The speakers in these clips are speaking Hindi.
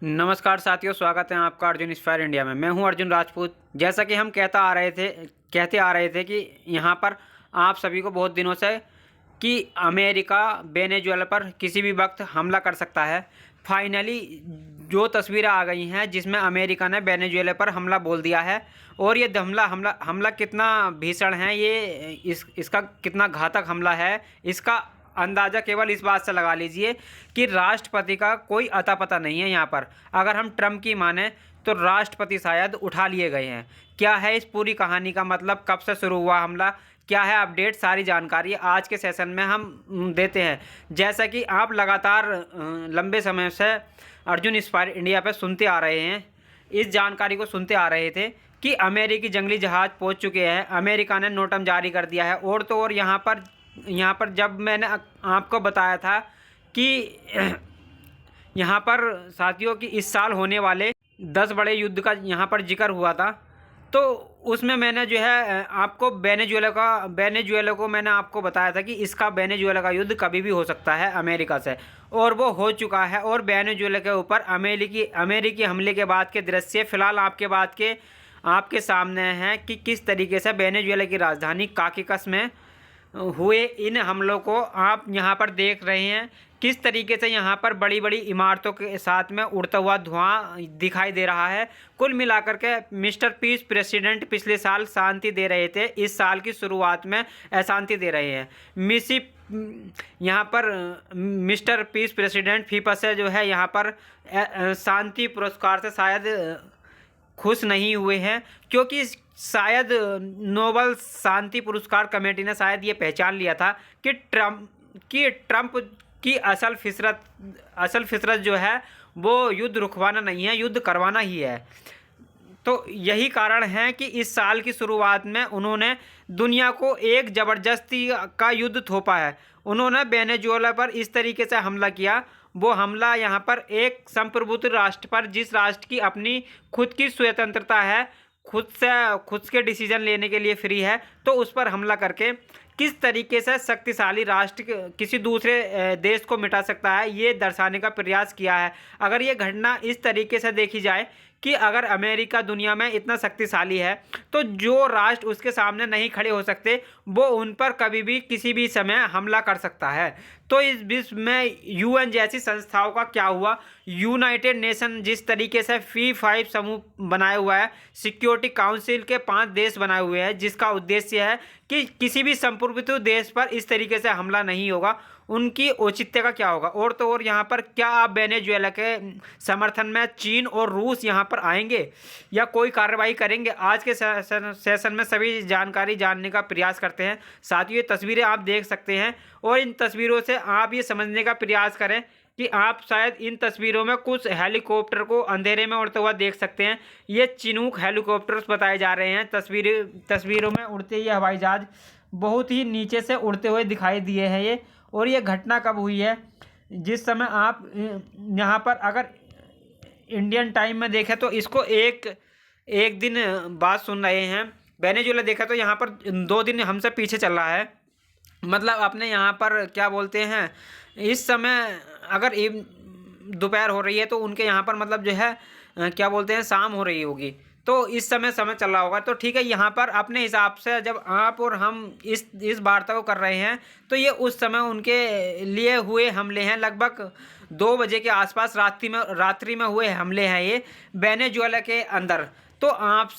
नमस्कार साथियों, स्वागत है आपका अर्जुन इंस्पायर इंडिया में। मैं हूं अर्जुन राजपूत। जैसा कि हम कहते आ रहे थे कि यहाँ पर आप सभी को बहुत दिनों से कि अमेरिका वेनेजुएला पर किसी भी वक्त हमला कर सकता है। फाइनली जो तस्वीरें आ गई हैं जिसमें अमेरिका ने वेनेजुएला पर हमला बोल दिया है। और ये हमला कितना भीषण है, ये इसका कितना घातक हमला है, इसका अंदाज़ा केवल इस बात से लगा लीजिए कि राष्ट्रपति का कोई अता पता नहीं है यहाँ पर। अगर हम ट्रम्प की माने तो राष्ट्रपति शायद उठा लिए गए हैं। क्या है इस पूरी कहानी का मतलब, कब से शुरू हुआ हमला, क्या है अपडेट, सारी जानकारी आज के सेशन में हम देते हैं। जैसा कि आप लगातार लंबे समय से अर्जुन इंस्पायर इंडिया पर सुनते आ रहे हैं, इस जानकारी को सुनते आ रहे थे कि अमेरिकी जंगली जहाज़ पहुँच चुके हैं, अमेरिका ने नोटम जारी कर दिया है। और तो और यहाँ पर जब मैंने आपको बताया था कि यहाँ पर साथियों कि इस साल होने वाले 10 बड़े युद्ध का यहाँ पर जिक्र हुआ था, तो उसमें मैंने जो है आपको वेनेजुएला को मैंने आपको बताया था कि इसका वेनेजुएला का युद्ध कभी भी हो सकता है अमेरिका से, और वो हो चुका है। और वेनेजुएला के ऊपर अमेरिकी हमले के बाद के दृश्य फिलहाल आपके सामने हैं कि किस तरीके से वेनेजुएला की राजधानी काराकस में हुए इन हमलों को आप यहाँ पर देख रहे हैं। किस तरीके से यहाँ पर बड़ी बड़ी इमारतों के साथ में उड़ता हुआ धुआं दिखाई दे रहा है। कुल मिलाकर के मिस्टर पीस प्रेसिडेंट पिछले साल शांति दे रहे थे, इस साल की शुरुआत में अशांति दे रहे हैं। यहाँ पर मिस्टर पीस प्रेसिडेंट फीफा से जो है यहाँ पर शांति पुरस्कार से शायद खुश नहीं हुए हैं, क्योंकि शायद नोबल शांति पुरस्कार कमेटी ने शायद ये पहचान लिया था कि ट्रंप की असल फितरत जो है वो युद्ध रुकवाना नहीं है, युद्ध करवाना ही है। तो यही कारण है कि इस साल की शुरुआत में उन्होंने दुनिया को एक ज़बरदस्ती का युद्ध थोपा है। उन्होंने वेनेजुएला पर इस तरीके से हमला किया, वो हमला यहाँ पर एक संप्रभुत्व राष्ट्र पर, जिस राष्ट्र की अपनी खुद की स्वतंत्रता है, खुद के डिसीजन लेने के लिए फ्री है, तो उस पर हमला करके किस तरीके से शक्तिशाली राष्ट्र किसी दूसरे देश को मिटा सकता है, ये दर्शाने का प्रयास किया है। अगर ये घटना इस तरीके से देखी जाए कि अगर अमेरिका दुनिया में इतना शक्तिशाली है तो जो राष्ट्र उसके सामने नहीं खड़े हो सकते वो उन पर कभी भी किसी भी समय हमला कर सकता है। तो इस विश्व में यूएन जैसी संस्थाओं का क्या हुआ, यूनाइटेड नेशन जिस तरीके से P5 समूह बनाया हुआ है, सिक्योरिटी काउंसिल के 5 देश बनाए हुए हैं, जिसका उद्देश्य है कि किसी भी संप्रभुत्व देश पर इस तरीके से हमला नहीं होगा, उनकी औचित्य का क्या होगा। और तो और यहाँ पर क्या आप वेनेजुएला के समर्थन में चीन और रूस यहाँ पर आएंगे या कोई कार्रवाई करेंगे, आज के सेशन में सभी जानकारी जानने का प्रयास करते हैं। साथ ही ये तस्वीरें आप देख सकते हैं और इन तस्वीरों से आप ये समझने का प्रयास करें कि आप शायद इन तस्वीरों में कुछ हेलीकॉप्टर को अंधेरे में उड़ता हुआ देख सकते हैं। ये चिनूक हेलीकॉप्टर्स बताए जा रहे हैं। तस्वीरों में उड़ते ये हवाई जहाज बहुत ही नीचे से उड़ते हुए दिखाई दिए हैं ये। और ये घटना कब हुई है, जिस समय आप यहाँ पर अगर इंडियन टाइम में देखें तो इसको एक दिन बाद सुन रहे हैं। वेनेजुएला देखा तो यहाँ पर 2 दिन हमसे पीछे चल रहा है। मतलब अपने यहाँ पर क्या बोलते हैं, इस समय अगर दोपहर हो रही है तो उनके यहाँ पर मतलब जो है क्या बोलते हैं, शाम हो रही होगी, तो इस समय चल रहा होगा। तो ठीक है, यहाँ पर अपने हिसाब से जब आप और हम इस वार्ता को कर रहे हैं तो ये उस समय उनके लिए हुए हमले हैं। लगभग 2 बजे के आसपास रात्रि में हुए हमले हैं ये वेनेजुएला के अंदर। तो आप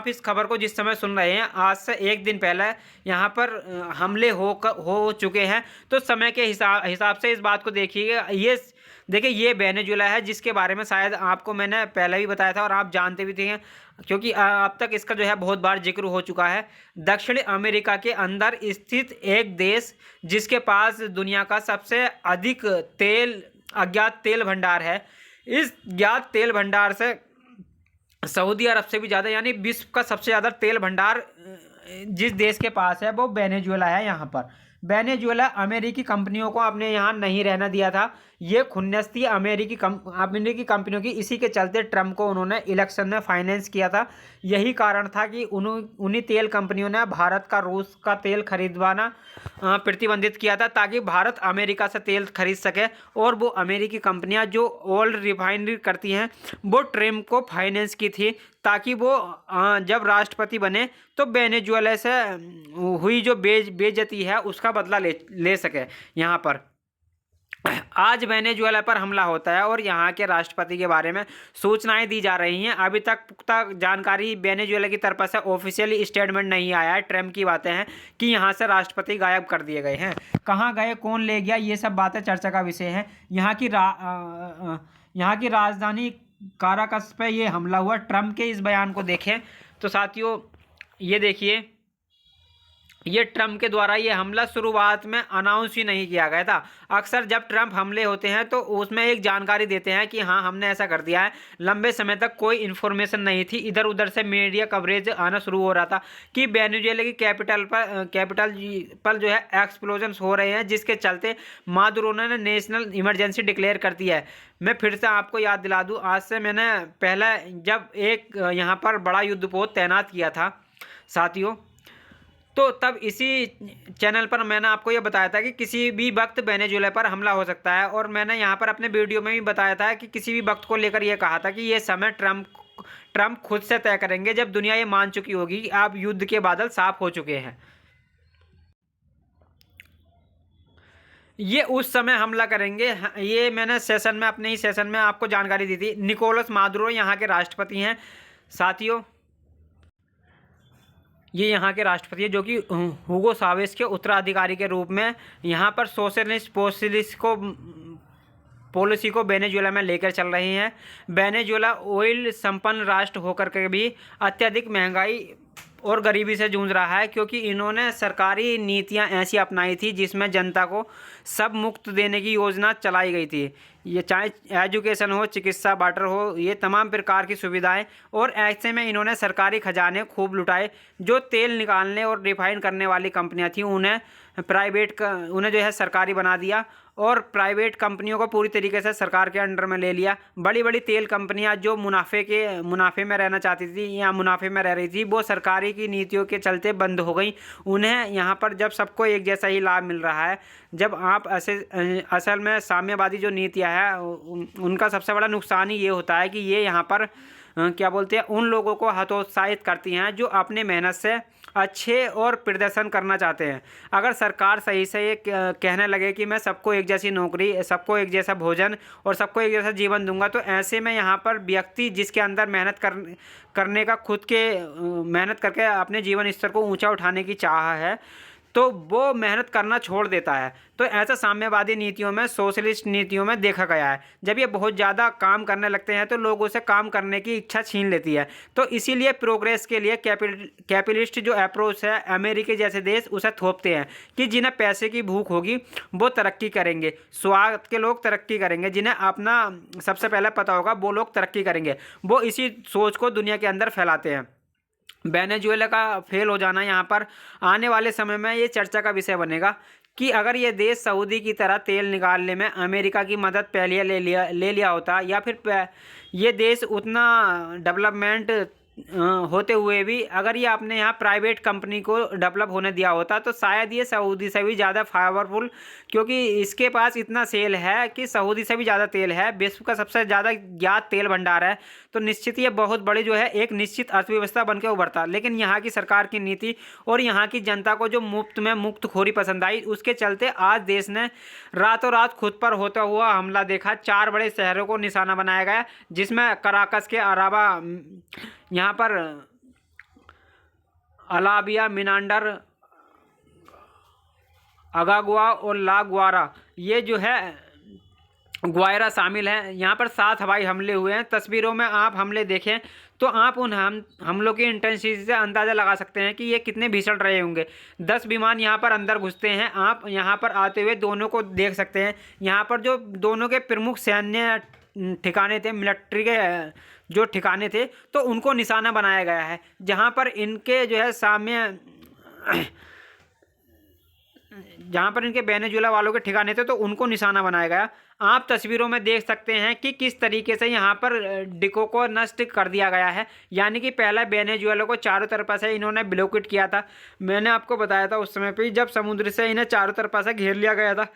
इस खबर को जिस समय सुन रहे हैं, आज से 1 दिन पहले यहाँ पर हमले हो चुके हैं। तो समय के हिसाब से इस बात को देखिएगा। देखिए ये वेनेजुएला है जिसके बारे में शायद आपको मैंने पहले भी बताया था और आप जानते भी थे, क्योंकि अब तक इसका जो है बहुत बार जिक्र हो चुका है। दक्षिण अमेरिका के अंदर स्थित एक देश जिसके पास दुनिया का सबसे अधिक अज्ञात तेल भंडार है। इस ज्ञात तेल भंडार से सऊदी अरब से भी ज़्यादा, यानी विश्व का सबसे ज़्यादा तेल भंडार जिस देश के पास है वो वेनेजुएला है। यहाँ पर वेनेजुएला अमेरिकी कंपनियों को अपने यहाँ नहीं रहना दिया था। ये खुन्नस थी अमेरिकी कंपनियों की। इसी के चलते ट्रम्प को उन्होंने इलेक्शन में फाइनेंस किया था। यही कारण था कि उन्हीं तेल कंपनियों ने भारत का रूस का तेल खरीदवाना प्रतिबंधित किया था, ताकि भारत अमेरिका से तेल खरीद सके। और वो अमेरिकी कंपनियां जो ऑयल रिफाइनरी करती हैं वो ट्रम्प को फाइनेंस की थी, ताकि वो जब राष्ट्रपति बने तो वेनेजुएला से हुई जो बेइज्जती है उसका बदला ले सके। यहाँ पर आज वेनेजुएला पर हमला होता है और यहाँ के राष्ट्रपति के बारे में सूचनाएं दी जा रही हैं। अभी तक पुख्ता जानकारी वेनेजुएला की तरफ से ऑफिशियली स्टेटमेंट नहीं आया है। ट्रम्प की बातें हैं कि यहाँ से राष्ट्रपति गायब कर दिए गए हैं। कहाँ गए, कौन ले गया, ये सब बातें चर्चा का विषय है। यहाँ की राजधानी काराकस पे ये हमला हुआ। ट्रम्प के इस बयान को देखें तो साथियों, ये देखिए, ये ट्रम्प के द्वारा ये हमला शुरुआत में अनाउंस ही नहीं किया गया था। अक्सर जब ट्रम्प हमले होते हैं तो उसमें एक जानकारी देते हैं कि हाँ हमने ऐसा कर दिया है। लंबे समय तक कोई इन्फॉर्मेशन नहीं थी। इधर उधर से मीडिया कवरेज आना शुरू हो रहा था कि वेनेजुएला की कैपिटल पर जो है एक्सप्लोजन्स हो रहे हैं, जिसके चलते मादुरो ने नेशनल इमरजेंसी डिक्लेयर कर दिया है। मैं फिर से आपको याद दिला दूँ, आज से मैंने पहले जब एक यहाँ पर बड़ा युद्धपोत तैनात किया था साथियों, तो तब इसी चैनल पर मैंने आपको यह बताया था कि किसी भी वक्त वेनेजुएला पर हमला हो सकता है। और मैंने यहाँ पर अपने वीडियो में भी बताया था कि किसी भी वक्त को लेकर यह कहा था कि ये समय ट्रम्प खुद से तय करेंगे, जब दुनिया ये मान चुकी होगी कि अब युद्ध के बादल साफ हो चुके हैं। ये उस समय हमला करेंगे। ये मैंने सेशन में, अपने ही सेशन में आपको जानकारी दी थी। निकोलस मादुरो यहाँ के राष्ट्रपति हैं साथियों। ये यहाँ के राष्ट्रपति है जो कि हुगो सावेज के उत्तराधिकारी के रूप में यहाँ पर सोशलिस्ट पॉलिसी को वेनेजुएला में लेकर चल रहे हैं। वेनेजुएला ऑयल संपन्न राष्ट्र होकर के भी अत्यधिक महंगाई और गरीबी से जूझ रहा है, क्योंकि इन्होंने सरकारी नीतियां ऐसी अपनाई थी जिसमें जनता को सब मुफ्त देने की योजना चलाई गई थी। ये चाहे एजुकेशन हो, चिकित्सा वाटर हो, ये तमाम प्रकार की सुविधाएं। और ऐसे में इन्होंने सरकारी खजाने खूब लुटाए। जो तेल निकालने और रिफाइन करने वाली कंपनियां थीं उन्हें उन्हें जो है सरकारी बना दिया, और प्राइवेट कंपनियों को पूरी तरीके से सरकार के अंडर में ले लिया। बड़ी बड़ी तेल कंपनियां जो मुनाफे में रहना चाहती थी या मुनाफे में रह रही थी, वो सरकारी की नीतियों के चलते बंद हो गई। उन्हें यहाँ पर जब सबको एक जैसा ही लाभ मिल रहा है, जब आप असल में साम्यवादी जो नीतियाँ हैं उनका सबसे बड़ा नुकसान ही ये होता है कि ये यहाँ पर क्या बोलते हैं, उन लोगों को हतोत्साहित करती हैं जो अपने मेहनत से अच्छे और प्रदर्शन करना चाहते हैं। अगर सरकार सही से ये कहने लगे कि मैं सबको एक जैसी नौकरी, सबको एक जैसा भोजन और सबको एक जैसा जीवन दूंगा, तो ऐसे में यहाँ पर व्यक्ति जिसके अंदर करने का खुद के मेहनत करके अपने जीवन स्तर को ऊंचा उठाने की चाह है, तो वो मेहनत करना छोड़ देता है। तो ऐसा साम्यवादी नीतियों में, सोशलिस्ट नीतियों में देखा गया है। जब ये बहुत ज़्यादा काम करने लगते हैं तो लोगों से काम करने की इच्छा छीन लेती है। तो इसीलिए प्रोग्रेस के लिए कैपिटलिस्ट जो अप्रोच है अमेरिका जैसे देश उसे थोपते हैं कि जिन्हें पैसे की भूख होगी वो तरक्की करेंगे, स्वार्थ के लोग तरक्की करेंगे, जिन्हें अपना सबसे पहले पता होगा वो लोग तरक्की करेंगे। वो इसी सोच को दुनिया के अंदर फैलाते हैं। वेनेजुएला का फेल हो जाना यहाँ पर आने वाले समय में ये चर्चा का विषय बनेगा कि अगर ये देश सऊदी की तरह तेल निकालने में अमेरिका की मदद पहले ले लिया होता, या फिर ये देश उतना डेवलपमेंट होते हुए भी अगर ये अपने यहाँ प्राइवेट कंपनी को डेवलप होने दिया होता, तो शायद ये सऊदी से भी ज़्यादा पावरफुल, क्योंकि इसके पास इतना सेल है कि सऊदी से भी ज़्यादा तेल है, विश्व का सबसे ज़्यादा ज्ञात तेल भंडार है। तो निश्चित ये बहुत बड़ी जो है एक निश्चित अर्थव्यवस्था बन के उभरता। लेकिन यहाँ की सरकार की नीति और यहाँ की जनता को जो मुफ्तखोरी पसंद आई, उसके चलते आज देश ने रातों रात खुद पर होता हुआ हमला देखा। 4 बड़े शहरों को निशाना बनाया गया, जिसमें कराकस के अलावा यहाँ पर अलाबिया, मिनांडर, अगागुआ और ला गुआरा, ये जो है ग्वायरा शामिल हैं। यहाँ पर 7 हवाई हमले हुए हैं। तस्वीरों में आप हमले देखें तो आप उन हमलों की इंटेंसिटी से अंदाज़ा लगा सकते हैं कि ये कितने भीषण रहे होंगे। 10 विमान यहाँ पर अंदर घुसते हैं। आप यहाँ पर आते हुए दोनों को देख सकते हैं। यहाँ पर जो दोनों के प्रमुख सैन्य ठिकाने थे, मिलिट्री के जो ठिकाने थे, तो उनको निशाना बनाया गया है, जहाँ पर इनके जो है जहाँ पर इनके वेनेजुएला वालों के ठिकाने थे तो उनको निशाना बनाया गया। आप तस्वीरों में देख सकते हैं कि किस तरीके से यहाँ पर डिको को नष्ट कर दिया गया है। यानी कि पहला वेनेजुएला को चारों तरफ से इन्होंने ब्लॉकेट किया था। मैंने आपको बताया था उस समय पे जब समुद्र से इन्हें चारों तरफ से घेर लिया गया था।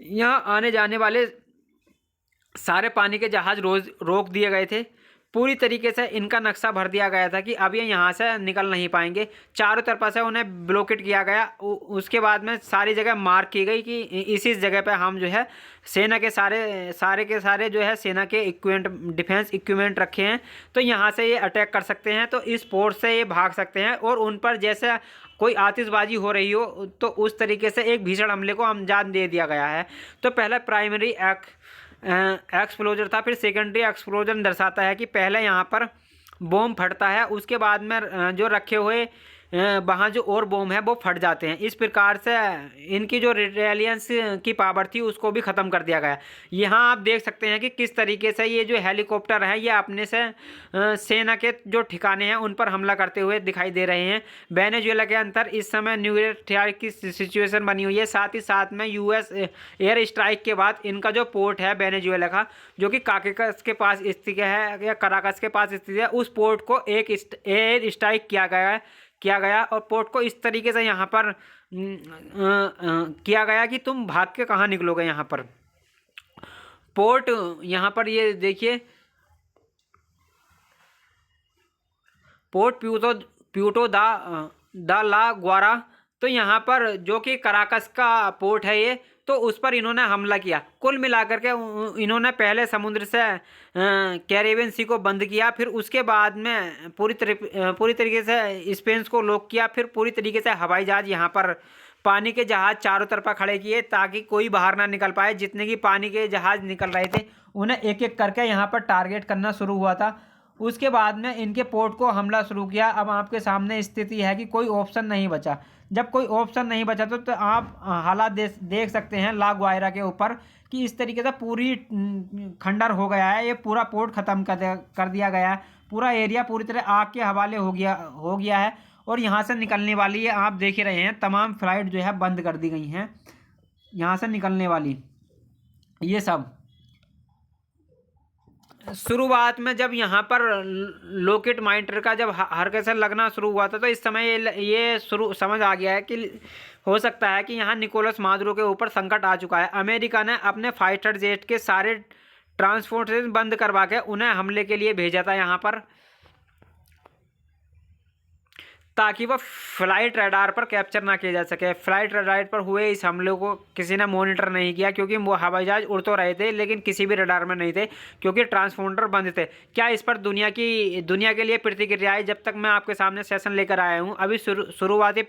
यहाँ आने जाने वाले सारे पानी के जहाज रोज रोक दिए गए थे। पूरी तरीके से इनका नक्शा भर दिया गया था कि अब ये यहाँ से निकल नहीं पाएंगे। चारों तरफ से उन्हें ब्लॉकेट किया गया। उसके बाद में सारी जगह मार्क की गई कि इसी जगह पे हम जो है सेना के सारे के सारे जो है सेना के डिफेंस इक्विपमेंट रखे हैं, तो यहाँ से ये अटैक कर सकते हैं, तो इस पोर्ट से ये भाग सकते हैं। और उन पर जैसे कोई आतिशबाजी हो रही हो तो उस तरीके से एक भीषण हमले को अंजाम दे दिया गया है। तो पहला प्राइमरी एक्सप्लोजर था, फिर सेकेंडरी एक्सप्लोजन दर्शाता है कि पहले यहाँ पर बॉम्ब फटता है, उसके बाद में जो रखे हुए वहाँ जो और बॉम्ब है वो फट जाते हैं। इस प्रकार से इनकी जो रिटेलियंस की पावर थी उसको भी ख़त्म कर दिया गया। यहाँ आप देख सकते हैं कि किस तरीके से ये जो हेलीकॉप्टर है ये अपने से सेना के जो ठिकाने हैं उन पर हमला करते हुए दिखाई दे रहे हैं। वेनेजुएला के अंदर इस समय न्यूक्लियर थ्रेट की सिचुएशन बनी हुई है। साथ ही साथ में यूएस एयर स्ट्राइक के बाद इनका जो पोर्ट है वेनेजुएला का, जो कि काकेकस के पास स्थित है या कराकस के पास स्थित है, उस पोर्ट को एक एयर स्ट्राइक किया गया और पोर्ट को इस तरीके से यहाँ पर किया गया कि तुम भाग के कहाँ निकलोगे। यहाँ पर पोर्ट, यहाँ पर ये देखिए पोर्ट प्यूटो दा ला ग्वारा, तो यहाँ पर जो कि कराकस का पोर्ट है ये, तो उस पर इन्होंने हमला किया। कुल मिलाकर के इन्होंने पहले समुद्र से कैरेबियन सी को बंद किया, फिर उसके बाद में पूरी तरीके से स्पेन को लॉक किया, फिर पूरी तरीके से हवाई जहाज यहाँ पर पानी के जहाज चारों तरफा खड़े किए ताकि कोई बाहर ना निकल पाए। जितने की पानी के जहाज निकल रहे थे उन्हें एक एक करके यहाँ पर टारगेट करना शुरू हुआ था। उसके बाद में इनके पोर्ट को हमला शुरू किया। अब आपके सामने स्थिति है कि कोई ऑप्शन नहीं बचा। जब कोई ऑप्शन नहीं बचा तो आप हालात देख सकते हैं ला ग्वायरा के ऊपर कि इस तरीके से पूरी खंडर हो गया है। ये पूरा पोर्ट ख़त्म कर दिया गया है। पूरा एरिया पूरी तरह आग के हवाले हो गया है और यहाँ से निकलने वाली है, आप देख ही रहे हैं, तमाम फ्लाइट जो है बंद कर दी गई हैं यहाँ से निकलने वाली। ये सब शुरुआत में जब यहाँ पर लॉकेट माइंटर का जब हरकत लगना शुरू हुआ था तो इस समय ये शुरू समझ आ गया है कि हो सकता है कि यहाँ निकोलस मादुरो के ऊपर संकट आ चुका है। अमेरिका ने अपने फाइटर जेट के सारे ट्रांसपोर्टेशन बंद करवा के उन्हें हमले के लिए भेजा था यहाँ पर, ताकि वह फ्लाइट रडार पर कैप्चर ना किया जा सके। फ्लाइट रडार पर हुए इस हमले को किसी ने मॉनिटर नहीं किया क्योंकि वो हवाई जहाज उड़ तो रहे थे लेकिन किसी भी रडार में नहीं थे क्योंकि ट्रांसपोंडर बंद थे। क्या इस पर दुनिया के लिए प्रतिक्रिया है? जब तक मैं आपके सामने सेशन लेकर आया हूँ अभी शुरुआती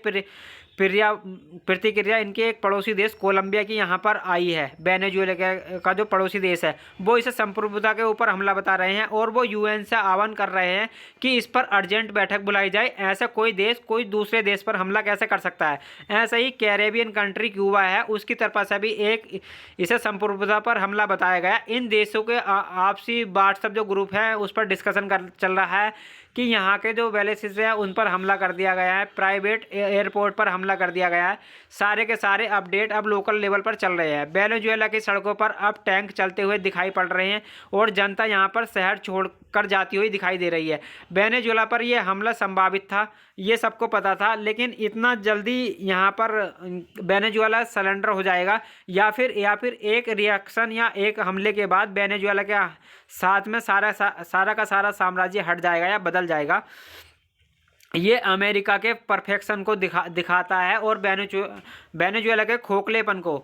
प्रतिक्रिया इनके एक पड़ोसी देश कोलंबिया की यहाँ पर आई है। वेनेजुएला का जो पड़ोसी देश है वो इसे संप्रभुता के ऊपर हमला बता रहे हैं और वो यूएन से आह्वान कर रहे हैं कि इस पर अर्जेंट बैठक बुलाई जाए। ऐसा कोई देश कोई दूसरे देश पर हमला कैसे कर सकता है? ऐसा ही कैरेबियन कंट्री क्यूबा है, उसकी तरफ से भी एक इसे संप्रभुता पर हमला बताया गया। इन देशों के आपसी व्हाट्सएप जो ग्रुप है उस पर डिस्कशन चल रहा है कि यहाँ के जो बैलिस्टिक हैं उन पर हमला कर दिया गया है, प्राइवेट एयरपोर्ट पर हमला कर दिया गया है। सारे के सारे अपडेट अब लोकल लेवल पर चल रहे हैं। वेनेजुएला की सड़कों पर अब टैंक चलते हुए दिखाई पड़ रहे हैं और जनता यहाँ पर शहर छोड़कर जाती हुई दिखाई दे रही है। वेनेजुएला पर यह हमला संभावित था, ये सबको पता था, लेकिन इतना जल्दी यहाँ पर वेनेजुएला सरेंडर हो जाएगा या फिर एक रिएक्शन या एक हमले के बाद वेनेजुएला के साथ में सारा का सारा साम्राज्य हट जाएगा या बदल जाएगा। ये अमेरिका के परफेक्शन को दिखाता है और वेनेजुएला के खोखलेपन को।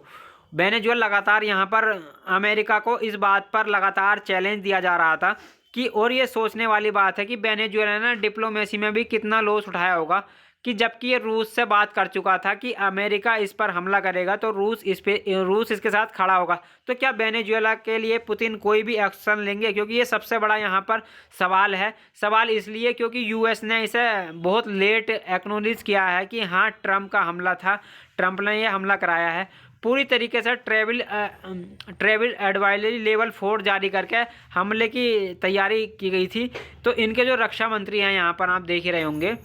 वेनेजुएला लगातार यहाँ पर अमेरिका को इस बात पर लगातार चैलेंज दिया जा रहा था कि, और ये सोचने वाली बात है कि वेनेजुएला ने डिप्लोमेसी में भी कितना लॉस उठाया होगा कि जबकि ये रूस से बात कर चुका था कि अमेरिका इस पर हमला करेगा तो रूस इसके साथ खड़ा होगा। तो क्या वेनेजुएला के लिए पुतिन कोई भी एक्शन लेंगे? क्योंकि ये सबसे बड़ा यहाँ पर सवाल है। सवाल इसलिए क्योंकि यूएस ने इसे बहुत लेट एक्नॉलेज किया है कि हाँ ट्रंप का हमला था, ट्रंप ने ये हमला कराया है। पूरी तरीके से ट्रेवल एडवाइजरी लेवल 4 जारी करके हमले की तैयारी की गई थी। तो इनके जो रक्षा मंत्री हैं यहाँ पर आप देख ही रहे होंगे,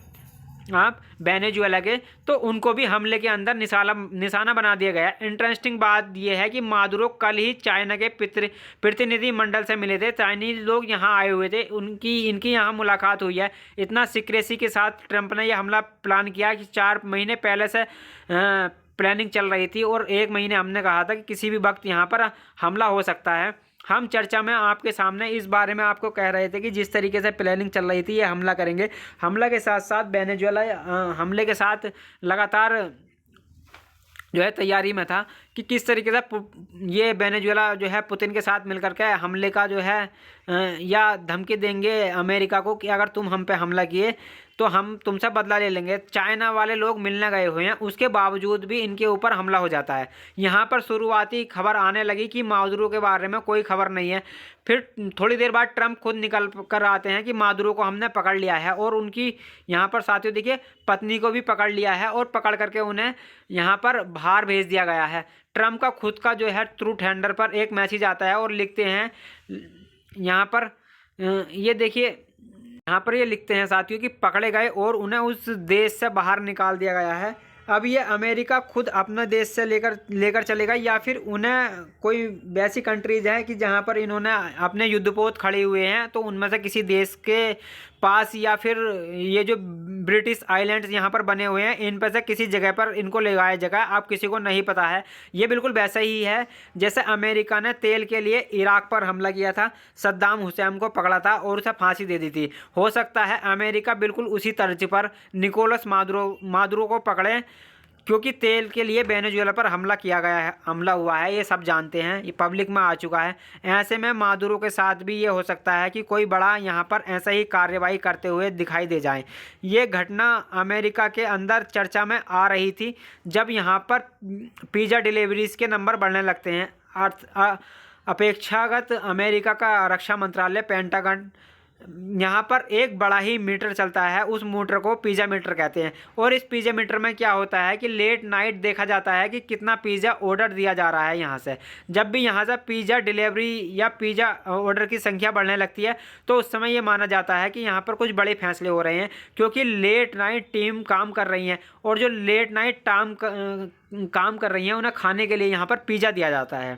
आप वेनेजुएला के, तो उनको भी हमले के अंदर निशाना बना दिया गया। इंटरेस्टिंग बात यह है कि मादुरो कल ही चाइना के प्रतिनिधि मंडल से मिले थे। चाइनीज लोग यहाँ आए हुए थे, इनकी यहाँ मुलाकात हुई है। इतना सीक्रेसी के साथ ट्रंप ने यह हमला प्लान किया कि 4 महीने पहले से प्लानिंग चल रही थी, और 1 महीने हमने कहा था कि किसी भी वक्त यहाँ पर हमला हो सकता है। हम चर्चा में आपके सामने इस बारे में आपको कह रहे थे कि जिस तरीके से प्लानिंग चल रही थी, ये हमला करेंगे। हमला के साथ साथ वेनेजुएला हमले के साथ लगातार जो है तैयारी में था कि किस तरीके से ये वेनेजुएला जो है पुतिन के साथ मिलकर के हमले का जो है या धमकी देंगे अमेरिका को कि अगर तुम हम पे हमला किए तो हम तुमसे बदला ले लेंगे। चाइना वाले लोग मिलने गए हुए हैं, उसके बावजूद भी इनके ऊपर हमला हो जाता है। यहाँ पर शुरुआती खबर आने लगी कि मादुरो के बारे में कोई खबर नहीं है। फिर थोड़ी देर बाद ट्रंप खुद निकल कर आते हैं कि मादुरो को हमने पकड़ लिया है, और उनकी यहाँ पर साथियों देखिए पत्नी को भी पकड़ लिया है, और पकड़ करके उन्हें यहाँ पर बाहर भेज दिया गया है। ट्रंप का खुद का जो है ट्रूथ हैंडल पर एक मैसेज आता है, और लिखते हैं यहाँ पर ये देखिए, यहाँ पर ये लिखते हैं साथियों कि पकड़े गए और उन्हें उस देश से बाहर निकाल दिया गया है। अब ये अमेरिका खुद अपने देश से लेकर चलेगा, या फिर उन्हें कोई वैसी कंट्रीज है कि जहाँ पर इन्होंने अपने युद्धपोत खड़े हुए हैं, तो उनमें से किसी देश के पास, या फिर ये जो ब्रिटिश आइलैंड्स यहाँ पर बने हुए हैं, इन पर से किसी जगह पर इनको ले जाया जाएगा। अब किसी को नहीं पता है। ये बिल्कुल वैसा ही है जैसे अमेरिका ने तेल के लिए इराक पर हमला किया था, सद्दाम हुसैन को पकड़ा था और उसे फांसी दे दी थी। हो सकता है अमेरिका बिल्कुल उसी तर्ज पर निकोलस मादुरो को पकड़े, क्योंकि तेल के लिए वेनेजुएला पर हमला हुआ है, ये सब जानते हैं, ये पब्लिक में आ चुका है। ऐसे में मादुरो के साथ भी ये हो सकता है कि कोई बड़ा यहाँ पर ऐसा ही कार्रवाई करते हुए दिखाई दे जाए। ये घटना अमेरिका के अंदर चर्चा में आ रही थी जब यहाँ पर पिज़्ज़ा डिलीवरीज के नंबर बढ़ने लगते हैं। अपेक्षागत अमेरिका का रक्षा मंत्रालय पेंटागन यहाँ पर एक बड़ा ही मीटर चलता है, उस मीटर को पिज़्ज़ा मीटर कहते हैं। और इस पिज़्ज़ा मीटर में क्या होता है कि लेट नाइट देखा जाता है कि कितना पिज़्ज़ा ऑर्डर दिया जा रहा है यहाँ से। जब भी यहाँ से पिज़्ज़ा डिलीवरी या पिज़्ज़ा ऑर्डर की संख्या बढ़ने लगती है, तो उस समय ये माना जाता है कि यहाँ पर कुछ बड़े फैसले हो रहे हैं, क्योंकि लेट नाइट टीम काम कर रही हैं, और जो लेट नाइट काम कर रही हैं उन्हें खाने के लिए यहाँ पर पिज़्ज़ा दिया जाता है।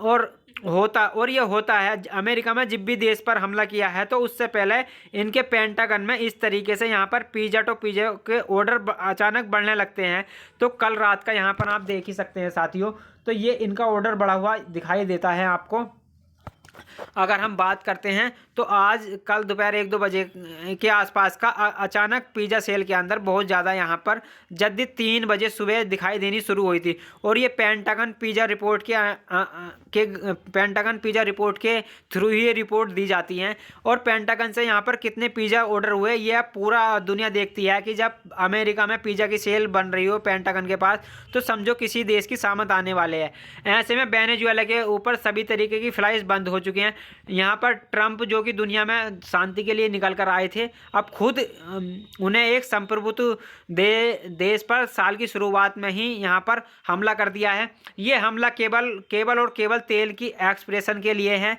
और ये होता है अमेरिका में जब भी देश पर हमला किया है, तो उससे पहले इनके पेंटागन में इस तरीके से यहाँ पर पिज़्ज़ा के ऑर्डर अचानक बढ़ने लगते हैं। तो कल रात का यहाँ पर आप देख ही सकते हैं साथियों, तो ये इनका ऑर्डर बढ़ा हुआ दिखाई देता है आपको। अगर हम बात करते हैं तो आज कल दोपहर 1-2 बजे के आसपास का अचानक पिज़्ज़ा सेल के अंदर बहुत ज़्यादा यहाँ पर जल्दी 3 बजे सुबह दिखाई देनी शुरू हुई थी। और ये पेंटागन पिज़्ज़ा रिपोर्ट के थ्रू ही ये रिपोर्ट दी जाती हैं। और पेंटागन से यहाँ पर कितने पिज़्ज़ा ऑर्डर हुए ये पूरा दुनिया देखती है कि जब अमेरिका में पिज़्ज़ा की सेल बन रही हो पेंटागन के पास, तो समझो किसी देश की सामत आने वाले हैं। ऐसे में वेनेजुएला के ऊपर सभी तरीके की फ्लाइट्स बंद हो चुकी हैं। यहाँ पर ट्रंप जो कि दुनिया में शांति के लिए निकल कर आए थे, अब खुद उन्हें एक संप्रभुत्व देश पर साल की शुरुआत में ही यहाँ पर हमला कर दिया है। ये हमला केवल तेल की एक्सप्रेशन के लिए है।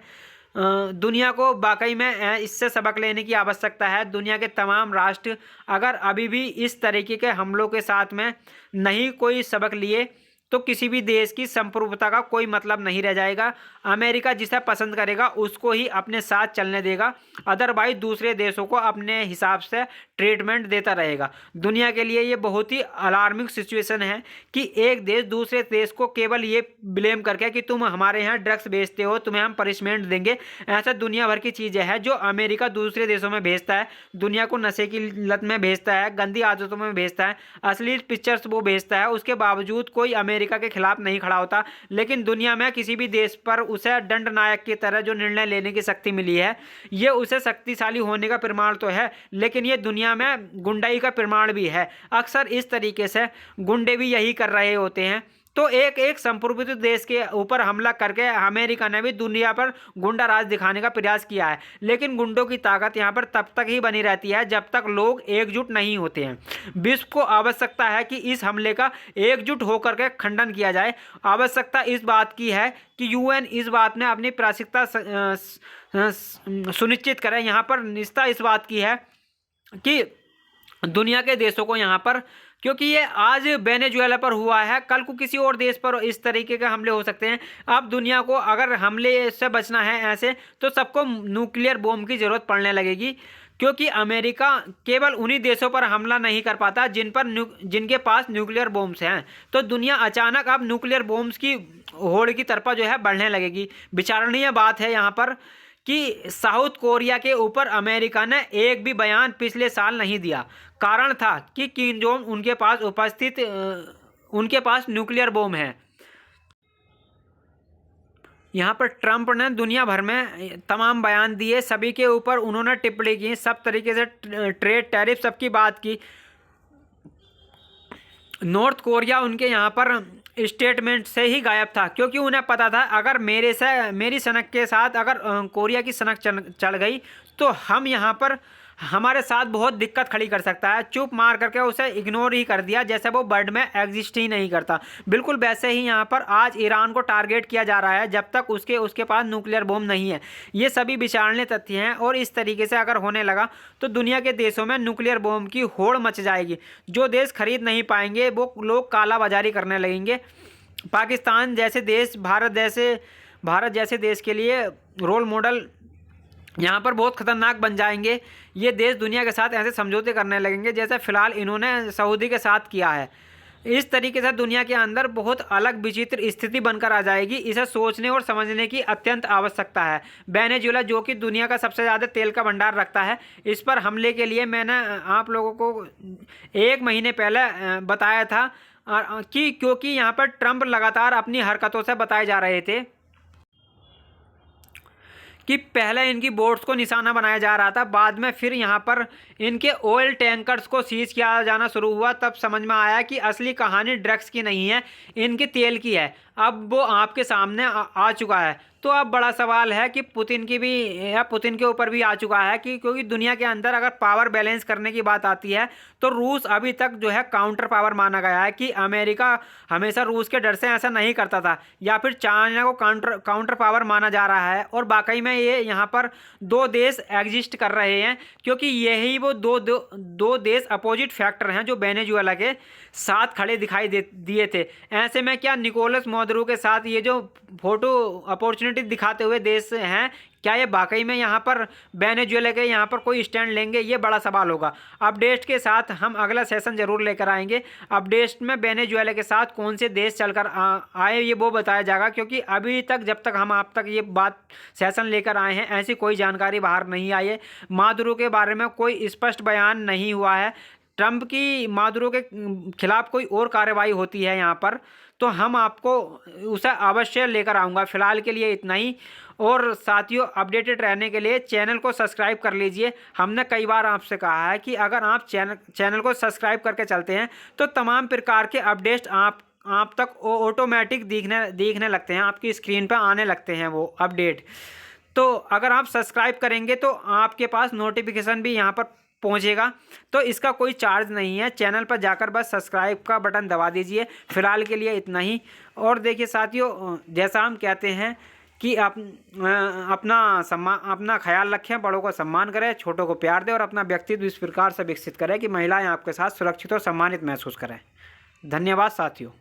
दुनिया को वाकई में इससे सबक लेने की आवश्यकता है। दुनिया के तमाम राष्ट्र अगर अभी भी इस तरीके के हमलों के साथ में नहीं कोई सबक लिए, तो किसी भी देश की संप्रभुता का कोई मतलब नहीं रह जाएगा। अमेरिका जिसे पसंद करेगा उसको ही अपने साथ चलने देगा, अदरवाइज दूसरे देशों को अपने हिसाब से ट्रीटमेंट देता रहेगा। दुनिया के लिए ये बहुत ही अलार्मिंग सिचुएशन है कि एक देश दूसरे देश को केवल ये ब्लेम करके कि तुम हमारे यहाँ ड्रग्स बेचते हो, तुम्हें हम पनिशमेंट देंगे। ऐसा दुनिया भर की चीज़ें हैं जो अमेरिका दूसरे देशों में भेजता है। दुनिया को नशे की लत में भेजता है, गंदी आदतों में भेजता है, अश्लील पिक्चर्स वो भेजता है। उसके बावजूद कोई अमेरिका के खिलाफ नहीं खड़ा होता। लेकिन दुनिया में किसी भी देश पर उसे दंड नायक की तरह जो निर्णय लेने की शक्ति मिली है, ये उसे शक्तिशाली होने का प्रमाण तो है, लेकिन ये दुनिया में गुंडाई का प्रमाण भी है। अक्सर इस तरीके से गुंडे भी यही कर रहे होते हैं। तो एक संप्रभुत्व देश के ऊपर हमला करके अमेरिका ने भी दुनिया पर गुंडा राज दिखाने का प्रयास किया है। लेकिन गुंडों की ताकत यहाँ पर तब तक ही बनी रहती है जब तक लोग एकजुट नहीं होते हैं। विश्व को आवश्यकता है कि इस हमले का एकजुट होकर के खंडन किया जाए। आवश्यकता इस बात की है कि यूएन इस बात में अपनी प्राथमिकता सुनिश्चित करे। यहाँ पर निष्ठा इस बात की है कि दुनिया के देशों को यहाँ पर, क्योंकि ये आज वेनेजुएला पर हुआ है, कल को किसी और देश पर इस तरीके के हमले हो सकते हैं। अब दुनिया को अगर हमले से बचना है ऐसे, तो सबको न्यूक्लियर बॉम्ब की ज़रूरत पड़ने लगेगी, क्योंकि अमेरिका केवल उन्हीं देशों पर हमला नहीं कर पाता जिनके पास न्यूक्लियर बॉम्ब्स हैं। तो दुनिया अचानक अब न्यूक्लियर बॉम्ब्स की होड़ की तरफ जो है बढ़ने लगेगी। विचारणीय बात है यहाँ पर कि साउथ कोरिया के ऊपर अमेरिका ने एक भी बयान पिछले साल नहीं दिया। कारण था कि किम जोंग उनके पास न्यूक्लियर बॉम्ब है। यहाँ पर ट्रंप ने दुनिया भर में तमाम बयान दिए, सभी के ऊपर उन्होंने टिप्पणी की, सब तरीके से ट्रेड टैरिफ सबकी बात की। नॉर्थ कोरिया उनके यहाँ पर स्टेटमेंट से ही गायब था, क्योंकि उन्हें पता था अगर मेरी सनक के साथ अगर कोरिया की सनक चढ़ गई तो हम यहाँ पर हमारे साथ बहुत दिक्कत खड़ी कर सकता है। चुप मार करके उसे इग्नोर ही कर दिया, जैसे वो वर्ल्ड में एग्जिस्ट ही नहीं करता। बिल्कुल वैसे ही यहाँ पर आज ईरान को टारगेट किया जा रहा है, जब तक उसके पास न्यूक्लियर बॉम्ब नहीं है। ये सभी विचारणीय तथ्य हैं, और इस तरीके से अगर होने लगा तो दुनिया के देशों में न्यूक्लियर बॉम्ब की होड़ मच जाएगी। जो देश खरीद नहीं पाएंगे वो लोग कालाबाजारी करने लगेंगे। पाकिस्तान जैसे देश, भारत जैसे देश के लिए रोल मॉडल यहाँ पर बहुत खतरनाक बन जाएंगे। ये देश दुनिया के साथ ऐसे समझौते करने लगेंगे जैसे फ़िलहाल इन्होंने सऊदी के साथ किया है। इस तरीके से दुनिया के अंदर बहुत अलग विचित्र स्थिति बनकर आ जाएगी। इसे सोचने और समझने की अत्यंत आवश्यकता है। वेनेजुएला जो कि दुनिया का सबसे ज़्यादा तेल का भंडार रखता है, इस पर हमले के लिए मैंने आप लोगों को 1 महीने पहले बताया था कि क्योंकि यहाँ पर ट्रंप लगातार अपनी हरकतों से बताए जा रहे थे कि पहले इनकी बोट्स को निशाना बनाया जा रहा था, बाद में फिर यहाँ पर इनके ऑयल टैंकर्स को सीज किया जाना शुरू हुआ। तब समझ में आया कि असली कहानी ड्रग्स की नहीं है, इनके तेल की है। अब वो आपके सामने आ चुका है। तो अब बड़ा सवाल है कि पुतिन के ऊपर भी आ चुका है कि क्योंकि दुनिया के अंदर अगर पावर बैलेंस करने की बात आती है तो रूस अभी तक जो है काउंटर पावर माना गया है, कि अमेरिका हमेशा रूस के डर से ऐसा नहीं करता था, या फिर चाइना को काउंटर पावर माना जा रहा है। और वाकई में ये यहाँ पर 2 देश एग्जिस्ट कर रहे हैं, क्योंकि यही वो दो देश अपोजिट फैक्टर हैं जो वेनेजुएला के साथ खड़े दिखाई दिए थे। ऐसे में क्या निकोलस मादुरो के साथ ये जो फोटो अपॉर्चुनिटी दिखाते हुए देश हैं, क्या ये वाकई में यहाँ पर वेनेजुएला के यहाँ पर कोई स्टैंड लेंगे? ये बड़ा सवाल होगा। अपडेट के साथ हम अगला सेशन जरूर लेकर आएंगे। अपडेट में वेनेजुएला के साथ कौन से देश चलकर आए ये वो बताया जाएगा, क्योंकि अभी तक जब तक हम आप तक ये बात सेशन लेकर आए हैं ऐसी कोई जानकारी बाहर नहीं आई है। मादुरो के बारे में कोई स्पष्ट बयान नहीं हुआ है। ट्रंप की मादुरो के खिलाफ कोई और कार्रवाई होती है यहाँ पर तो हम आपको उसे अवश्य लेकर आऊँगा। फिलहाल के लिए इतना ही। और साथियों, अपडेटेड रहने के लिए चैनल को सब्सक्राइब कर लीजिए। हमने कई बार आपसे कहा है कि अगर आप चैनल को सब्सक्राइब करके चलते हैं तो तमाम प्रकार के अपडेट्स आप तक ऑटोमेटिक दिखने लगते हैं, आपकी स्क्रीन पर आने लगते हैं वो अपडेट। तो अगर आप सब्सक्राइब करेंगे तो आपके पास नोटिफिकेशन भी यहाँ पर पहुंचेगा। तो इसका कोई चार्ज नहीं है, चैनल पर जाकर बस सब्सक्राइब का बटन दबा दीजिए। फिलहाल के लिए इतना ही। और देखिए साथियों, जैसा हम कहते हैं कि आप अपना ख्याल रखें, बड़ों को सम्मान करें, छोटों को प्यार दें और अपना व्यक्तित्व इस प्रकार से विकसित करें कि महिलाएं आपके साथ सुरक्षित और सम्मानित महसूस करें। धन्यवाद साथियों।